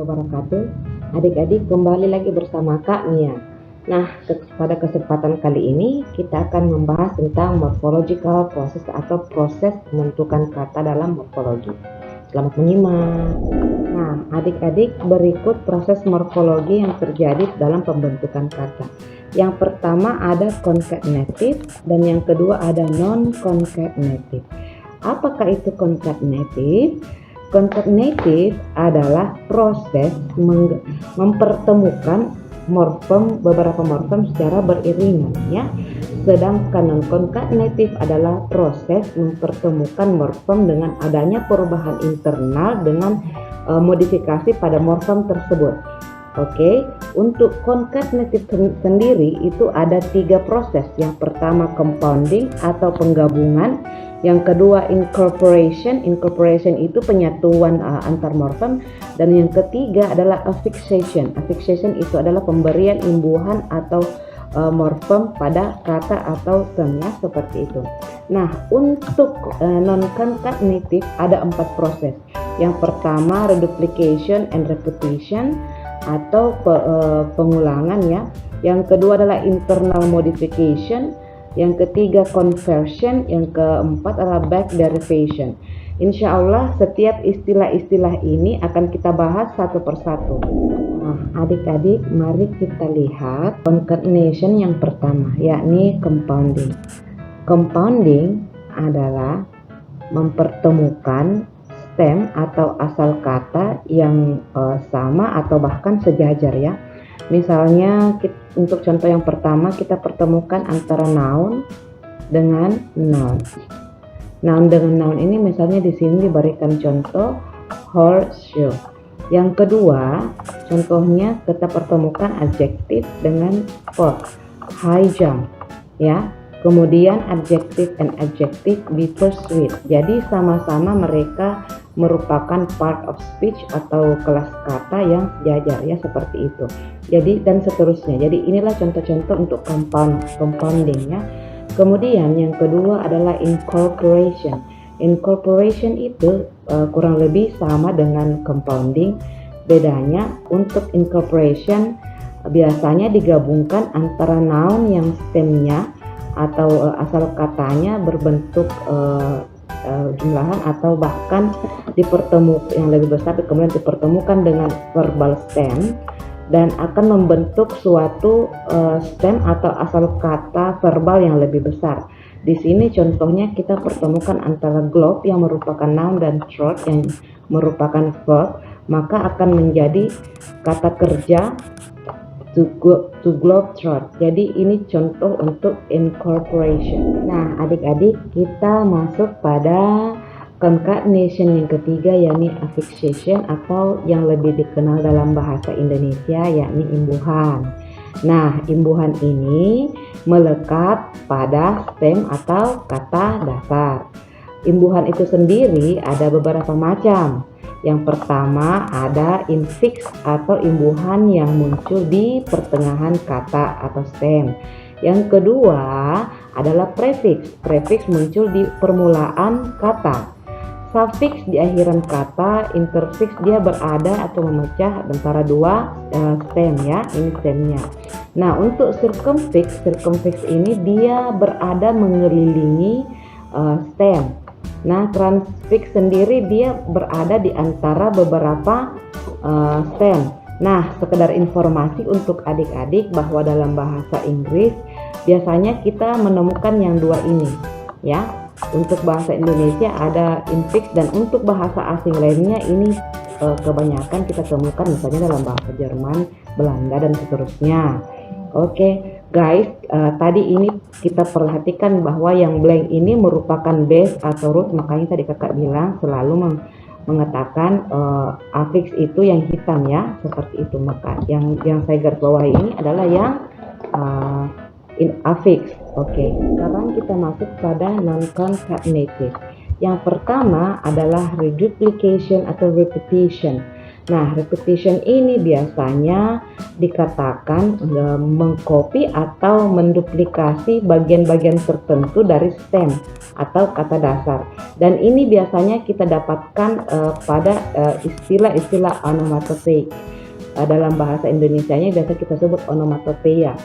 wabarakatuh. Adik-adik, kembali lagi bersama Kak Mia. Nah, pada kesempatan kali ini kita akan membahas tentang morphological process atau proses pembentukan kata dalam morfologi. Selamat menyimak. Nah, adik-adik, berikut proses morfologi yang terjadi dalam pembentukan kata. Yang pertama ada concatenative dan yang kedua ada non-concatenative. Apakah itu concatenative? Concatenative adalah proses mempertemukan beberapa morfem secara beriringan, ya. Sedangkan non-concatenative adalah proses mempertemukan morfem dengan adanya perubahan internal dengan modifikasi pada morfem tersebut. Oke, untuk concatenative sendiri itu ada 3 proses. Yang pertama compounding atau penggabungan. Yang kedua incorporation itu penyatuan antar morfem, dan yang ketiga adalah affixation itu adalah pemberian imbuhan atau morfem pada kata atau term, ya, seperti itu. Nah, untuk non-concatenative ada 4 proses. Yang pertama reduplication and repetition atau pengulangan, ya. Yang kedua adalah internal modification. Yang ketiga conversion, yang keempat adalah back derivation. Insya Allah setiap istilah-istilah ini akan kita bahas satu persatu. Nah, adik-adik, mari kita lihat concatenation yang pertama, yakni compounding. Compounding adalah mempertemukan stem atau asal kata yang sama atau bahkan sejajar, ya. Misalnya untuk contoh yang pertama kita pertemukan antara noun dengan noun. Noun dengan noun ini misalnya di sini diberikan contoh horseshoe. Yang kedua, contohnya kita pertemukan adjektif dengan verb, high jump, ya. Kemudian adjective and adjective bittersweet. Jadi sama-sama mereka merupakan part of speech atau kelas kata yang sejajar, ya, seperti itu. Jadi dan seterusnya. Jadi inilah contoh-contoh untuk compounding, ya. Kemudian yang kedua adalah incorporation. Incorporation itu kurang lebih sama dengan compounding. Bedanya untuk incorporation biasanya digabungkan antara noun yang stemnya atau asal katanya berbentuk jumlahan atau bahkan dipertemukan yang lebih besar, kemudian dipertemukan dengan verbal stem dan akan membentuk suatu stem atau asal kata verbal yang lebih besar. Di sini contohnya kita pertemukan antara globe yang merupakan noun dan trot yang merupakan verb, maka akan menjadi kata kerja to globetrot. Jadi ini contoh untuk incorporation. Nah, adik-adik, kita masuk pada concatenation yang ketiga, yakni affixation atau yang lebih dikenal dalam bahasa Indonesia yakni imbuhan. Nah, imbuhan ini melekat pada stem atau kata dasar. Imbuhan itu sendiri ada beberapa macam. Yang pertama ada infix atau imbuhan yang muncul di pertengahan kata atau stem. Yang kedua adalah prefix. Prefix muncul di permulaan kata. Suffix di akhiran kata. Interfix dia berada atau memecah antara dua stem, ya. Ini stemnya. Nah, untuk circumfix ini dia berada mengelilingi stem. Nah, transfix sendiri dia berada di antara beberapa stem. Nah, sekedar informasi untuk adik-adik bahwa dalam bahasa Inggris biasanya kita menemukan yang dua ini, ya. Untuk bahasa Indonesia ada infix, dan untuk bahasa asing lainnya ini kebanyakan kita temukan misalnya dalam bahasa Jerman, Belanda, dan seterusnya. Oke. Guys, tadi ini kita perhatikan bahwa yang blank ini merupakan base atau root, makanya tadi kakak bilang selalu mengatakan affix itu yang hitam, ya, seperti itu. Maka yang saya garis bawahi ini adalah yang affix. Oke, sekarang kita masuk pada non-concatenative. Yang pertama adalah reduplication atau repetition. Nah, repetition ini biasanya dikatakan mengcopy atau menduplikasi bagian-bagian tertentu dari stem atau kata dasar. Dan ini biasanya kita dapatkan pada istilah-istilah onomatopeik. Dalam bahasa Indonesianya biasa kita sebut onomatopeia.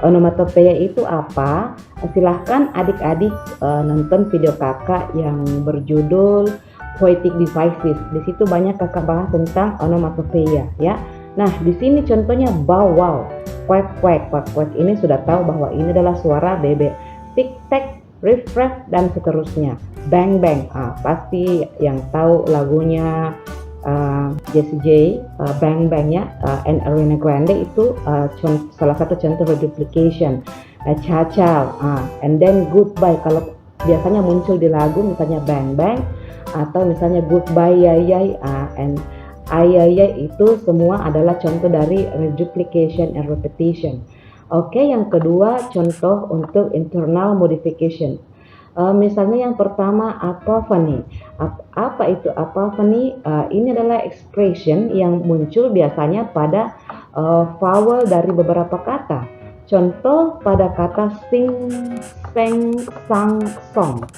Onomatopeia itu apa? Silahkan adik-adik nonton video kakak yang berjudul Poetic Devices. Di situ banyak kakak bahas tentang onomatopeia ya. Nah, di sini contohnya bow wow, quack quack, quack quack. Ini sudah tahu bahwa ini adalah suara bebek. Tik tak, riff raff, dan seterusnya. Bang bang. Pasti yang tahu lagunya Jessie J, Bang Bang ya, and Ariana Grande itu salah satu contoh reduplication. Cha cha, and then goodbye. Kalau biasanya muncul di lagu misalnya Bang Bang atau misalnya goodbye yay yay, and ayayay, itu semua adalah contoh dari reduplication and repetition. Oke, yang kedua contoh untuk internal modification. Misalnya yang pertama apophony. Apa itu apophony? Ini adalah expression yang muncul biasanya pada vowel dari beberapa kata. Contoh pada kata sing, seng, sang, song.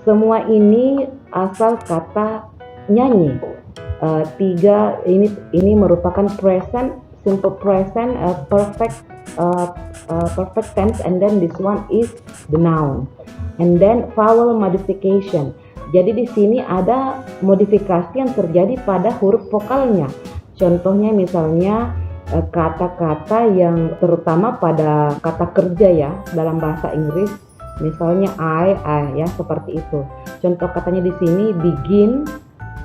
Semua ini asal kata nyanyi. Tiga ini merupakan present, simple present, perfect tense, and then this one is the noun. And then vowel modification. Jadi di sini ada modifikasi yang terjadi pada huruf vokalnya. Contohnya misalnya kata-kata yang terutama pada kata kerja ya dalam bahasa Inggris. Misalnya I ya, seperti itu. Contoh katanya di sini begin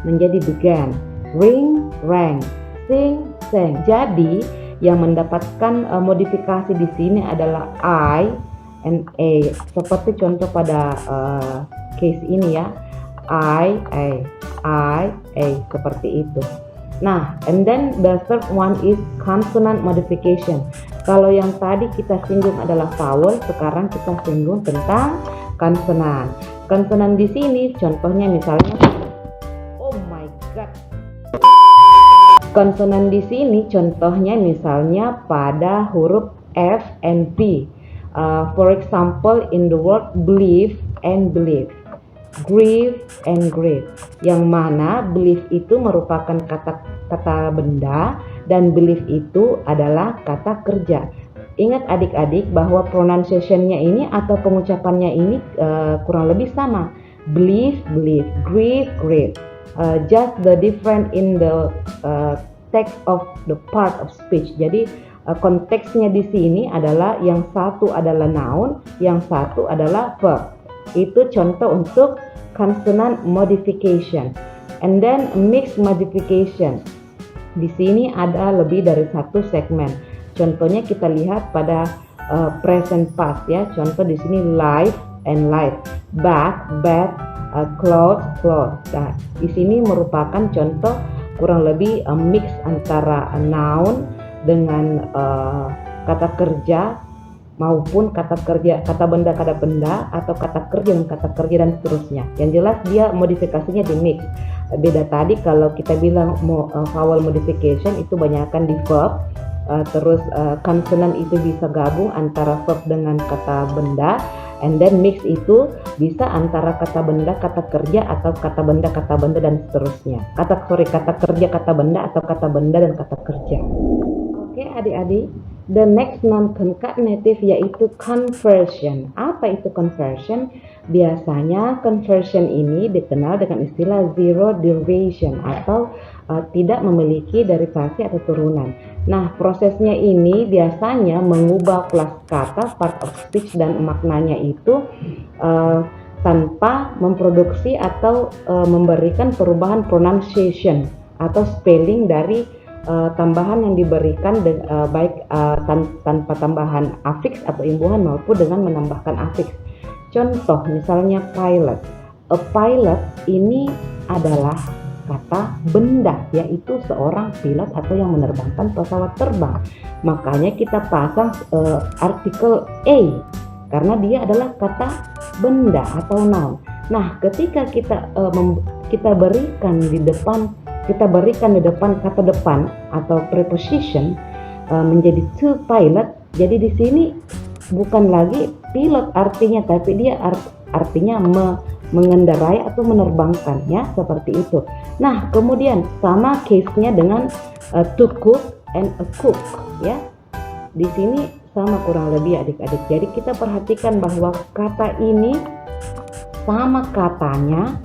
menjadi began, ring rang, sing sang. Jadi yang mendapatkan modifikasi di sini adalah I and A, seperti contoh pada case ini ya, I A, seperti itu. Nah, and then the third one is consonant modification. Kalau yang tadi kita singgung adalah vowel, sekarang kita singgung tentang konsonan. Konsonan di sini contohnya misalnya, oh my god. Konsonan di sini contohnya misalnya pada huruf F and B. For example, in the word believe and believe, grieve and grieve, yang mana believe itu merupakan kata benda dan believe itu adalah kata kerja. Ingat adik-adik bahwa pronunciation-nya ini atau pengucapannya ini kurang lebih sama. Believe, believe, grieve, grieve. Just the different in the text of the part of speech. Jadi konteksnya di sini adalah yang satu adalah noun, yang satu adalah verb. Itu contoh untuk consonant modification. And then mixed modification. Di sini ada lebih dari satu segmen. Contohnya kita lihat pada present past ya. Contoh di sini life and life, back, back, clothes, clothes. Nah, di sini merupakan contoh kurang lebih mix antara noun dengan kata kerja maupun kata benda atau kata kerja dan kata kerja dan seterusnya. Yang jelas dia modifikasinya di mix. Beda tadi kalau kita bilang vowel modification itu banyakkan di verb, terus consonant itu bisa gabung antara verb dengan kata benda, and then mix itu bisa antara kata benda kata kerja atau kata benda dan seterusnya. Kata kerja kata benda atau kata benda dan kata kerja. Oke adik-adik, the next non-concatenative yaitu conversion. Apa itu conversion? Biasanya conversion ini dikenal dengan istilah zero derivation atau tidak memiliki derivasi atau turunan. Nah, prosesnya ini biasanya mengubah kelas kata, part of speech, dan maknanya itu tanpa memproduksi atau memberikan perubahan pronunciation atau spelling dari tambahan yang diberikan baik tanpa tambahan afiks atau imbuhan maupun dengan menambahkan afiks. Contoh misalnya pilot. A pilot ini adalah kata benda, yaitu seorang pilot atau yang menerbangkan pesawat terbang. Makanya kita pasang artikel a karena dia adalah kata benda atau noun. Nah, ketika kita berikan di depan kata depan atau preposition menjadi to pilot. Jadi di sini bukan lagi pilot artinya, tapi dia artinya mengendarai atau menerbangkan, ya, seperti itu. Nah, kemudian sama case-nya dengan to cook and a cook, ya. Di sini sama kurang lebih adik-adik. Jadi kita perhatikan bahwa kata ini sama katanya,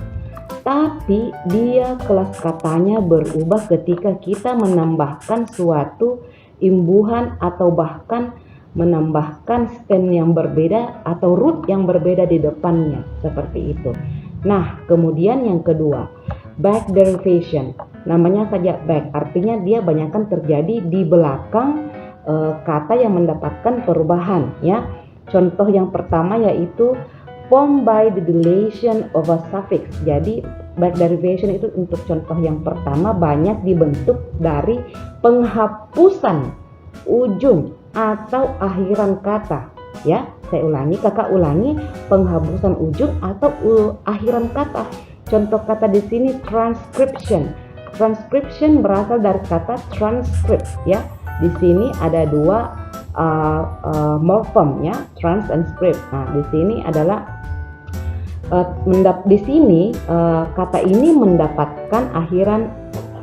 tapi dia kelas katanya berubah ketika kita menambahkan suatu imbuhan atau bahkan menambahkan stem yang berbeda atau root yang berbeda di depannya, seperti itu. Nah, kemudian yang kedua, back derivation. Namanya saja back, artinya dia banyakkan terjadi di belakang kata yang mendapatkan perubahan, ya. Contoh yang pertama yaitu formed by the deletion of a suffix. Jadi back derivation itu untuk contoh yang pertama banyak dibentuk dari penghapusan ujung atau akhiran kata, ya. Saya ulangi, kakak ulangi, penghapusan ujung atau akhiran kata. Contoh kata di sini transcription. Transcription berasal dari kata transcript, ya. Di sini ada dua morfem, ya, trans and script. Nah, di sini adalah kata ini mendapatkan akhiran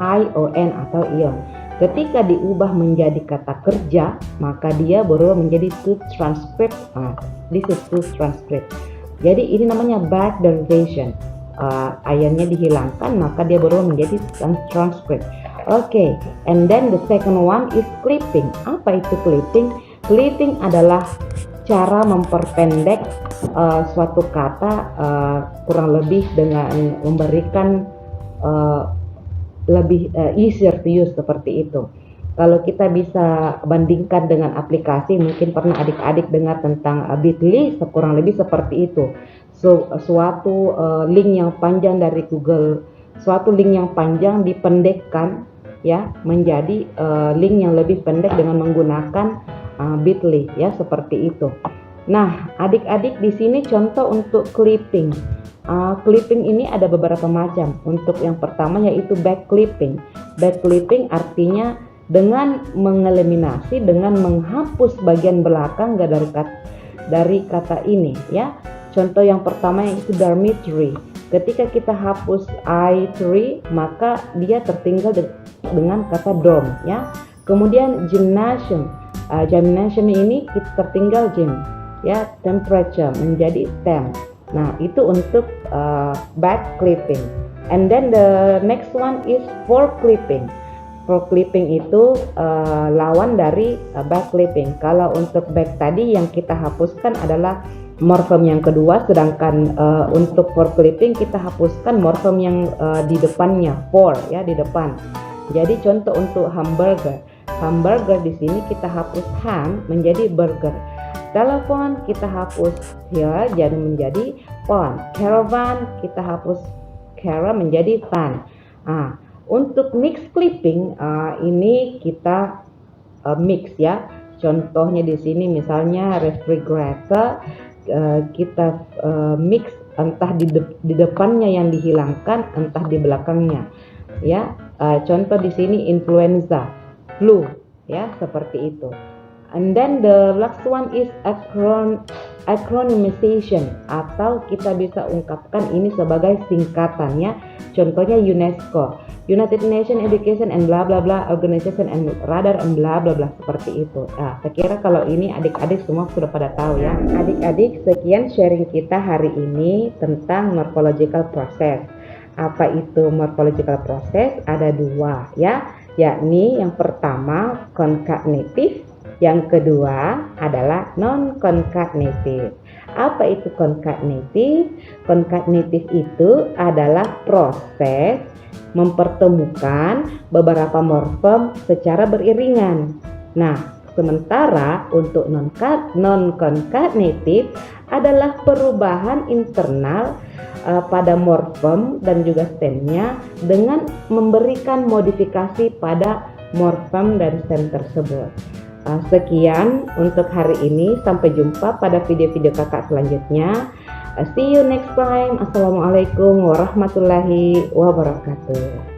ion atau ion. Ketika diubah menjadi kata kerja, maka dia berubah menjadi to transcript. This is to transcript. Jadi ini namanya back derivation. Ionnya dihilangkan, maka dia berubah menjadi transcript. Oke, and then the second one is clipping. Apa itu clipping? Clipping adalah cara memperpendek suatu kata kurang lebih dengan memberikan lebih easier to use, seperti itu. Kalau kita bisa bandingkan dengan aplikasi, mungkin pernah adik-adik dengar tentang Bitly, kurang lebih seperti itu. Suatu link yang panjang dari Google, suatu link yang panjang dipendekkan, ya, menjadi link yang lebih pendek dengan menggunakan Bitly, ya, seperti itu. Nah, adik-adik di sini contoh untuk clipping. Clipping ini ada beberapa macam. Untuk yang pertama yaitu back clipping. Back clipping artinya dengan mengeliminasi, dengan menghapus bagian belakang dari kata ini, ya. Contoh yang pertama yaitu dormitory. Ketika kita hapus I3, maka dia tertinggal dengan kata dorm, ya. Kemudian gymnasium. Gymnasium ini kita tertinggal gym, ya, temperature menjadi temp. Nah, itu untuk back clipping. And then the next one is fork clipping. Fork clipping itu lawan dari back clipping. Kalau untuk back tadi yang kita hapuskan adalah morfem yang kedua, sedangkan untuk fork clipping kita hapuskan morfem yang di depannya, for, ya, di depan. Jadi contoh untuk hamburger. Hamburger di sini kita hapus ham menjadi burger. Telepon kita hapus here jadi menjadi phone. Caravan kita hapus cara menjadi van. Untuk mix clipping ini kita mix, ya. Contohnya di sini misalnya refrigerator, kita mix entah di depannya yang dihilangkan, entah di belakangnya, ya. Contoh di sini influenza, flu, ya, seperti itu. And then the last one is acronymization, atau kita bisa ungkapkan ini sebagai singkatan, ya. Contohnya UNESCO, United Nations Education and bla bla bla Organization and Radar and bla bla bla, seperti itu. Saya kira kalau ini adik-adik semua sudah pada tahu, ya. Adik-adik, sekian sharing kita hari ini tentang morphological process. Apa itu morphological process? Ada dua, ya, yakni yang pertama concatenative, yang kedua adalah non-concatenative. Apa itu concatenative? Concatenative itu adalah proses mempertemukan beberapa morfem secara beriringan. Nah, sementara untuk non-concatenative adalah perubahan internal pada morfem dan juga stemnya dengan memberikan modifikasi pada morfem dan stem tersebut. Sekian untuk hari ini, sampai jumpa pada video-video kakak selanjutnya. See you next time. Assalamualaikum warahmatullahi wabarakatuh.